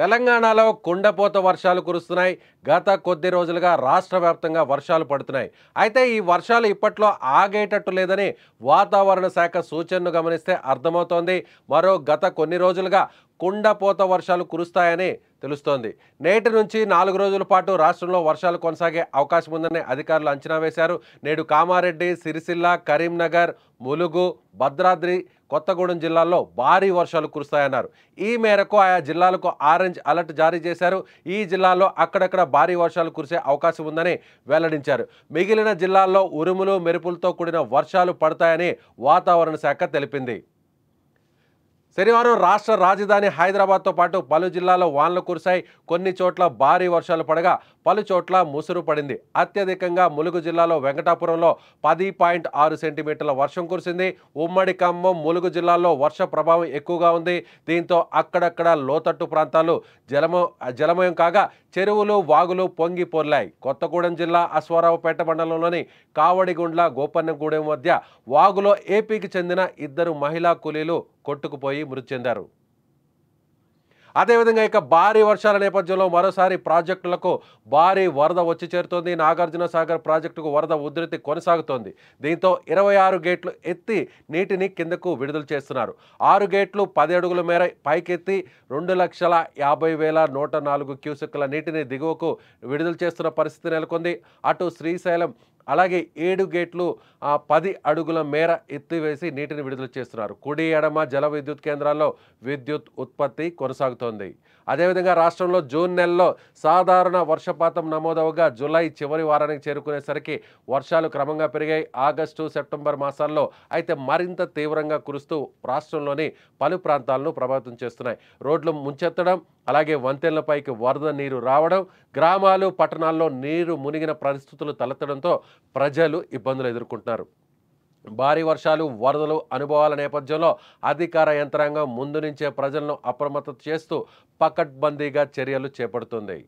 తెలంగాణలో కుండపోత వర్షాలు కురుస్తున్నాయి. గత కొద్ది రోజులుగా రాష్ట్ర వ్యాప్తంగా వర్షాలు పడుతున్నాయి. అయితే ఈ వర్షాలు ఇప్పట్లో ఆగేటట్టు లేదని వాతావరణ శాఖ సూచనను గమనిస్తే అర్థమవుతోంది. గత కొన్ని రోజులుగా కుండపోత వర్షాలు కురుస్తాయని తెలుస్తోంది. నేటి నుంచి 4 రోజుల పాటు రాష్ట్రంలో వర్షాలు కొనసాగే అవకాశం ఉందని అధికారులు అంచనా వేశారు. నేడు కామారెడ్డి, సిరిసిల్ల, కరీంనగర్, ములుగు, భద్రాద్రి, కొత్తగూడెం జిల్లాల్లో భారీ వర్షాలు కురుస్తాయన్నారు. ఈ మేరకు ఆయా జిల్లాలకు ఆరెంజ్ అలర్ట్ జారీ చేశారు. ఈ జిల్లాల్లో అక్కడక్కడ భారీ వర్షాలు కురిసే అవకాశం ఉందని వెల్లడించారు. మిగిలిన జిల్లాల్లో ఉరుములు, మెరుపులతో కూడిన వర్షాలు పడతాయని వాతావరణ శాఖ తెలిపింది. శనివారం రాష్ట్ర రాజధాని హైదరాబాద్తో పాటు పలు జిల్లాల్లో వానలు కురిశాయి. కొన్ని చోట్ల భారీ వర్షాలు పడగా పలు చోట్ల ముసురు పడింది. అత్యధికంగా ములుగు జిల్లాలో వెంకటాపురంలో 10.6 సెంటీమీటర్ల వర్షం కురిసింది. ఉమ్మడి ఖమ్మం, ములుగు జిల్లాల్లో వర్ష ప్రభావం ఎక్కువగా ఉంది. దీంతో అక్కడక్కడ లోతట్టు ప్రాంతాలు జలమయం కాగా చెరువులు, వాగులు పొంగి పొర్లాయి. కొత్తగూడెం జిల్లా అశ్వారావుపేట మండలంలోని కావడిగుండ్ల, గోపన్నగూడెం మధ్య వాగులో ఏపీకి చెందిన 2 మహిళా కూలీలు కొట్టుకుపోయి మృతి చెందారు. అదేవిధంగా భారీ వర్షాల నేపథ్యంలో మరోసారి ప్రాజెక్టులకు భారీ వరద వచ్చి చేరుతోంది. నాగార్జున సాగర్ ప్రాజెక్టుకు వరద ఉధృతి కొనసాగుతోంది. దీంతో 26 గేట్లు ఎత్తి నీటిని కిందకు విడుదల చేస్తున్నారు. 6 గేట్లు 10 అడుగుల మేర పైకెత్తి 2,50,104 క్యూసెక్కుల నీటిని దిగువకు విడుదల చేస్తున్న పరిస్థితి నెలకొంది. అటు శ్రీశైలం అలాగే 7 గేట్లు 10 అడుగుల మేర ఎత్తివేసి నీటిని విడుదల చేస్తున్నారు. కుడి, ఎడమ జల విద్యుత్ కేంద్రాల్లో విద్యుత్ ఉత్పత్తి కొనసాగుతోంది. అదేవిధంగా రాష్ట్రంలో జూన్ నెలలో సాధారణ వర్షపాతం నమోదవగా జూలై చివరి వారానికి చేరుకునేసరికి వర్షాలు క్రమంగా పెరిగాయి. ఆగస్టు, సెప్టెంబర్ మాసాల్లో అయితే మరింత తీవ్రంగా కురుస్తూ రాష్ట్రంలోని పలు ప్రాంతాలను ప్రభావితం చేస్తున్నాయి. రోడ్లు ముంచెత్తడం, అలాగే వంతెనలపైకి వరద నీరు రావడం, గ్రామాలు, పట్టణాల్లో నీరు మునిగిన పరిస్థితులు తలెత్తడంతో ప్రజలు ఇబ్బందులు ఎదుర్కొంటున్నారు. భారీ వర్షాలు, వరదలు అనుభవాల నేపథ్యంలో అధికార యంత్రాంగం ముందు నుంచే ప్రజలను అప్రమత్తం చేస్తూ పకడ్బందీగా చర్యలు చేపడుతుంది.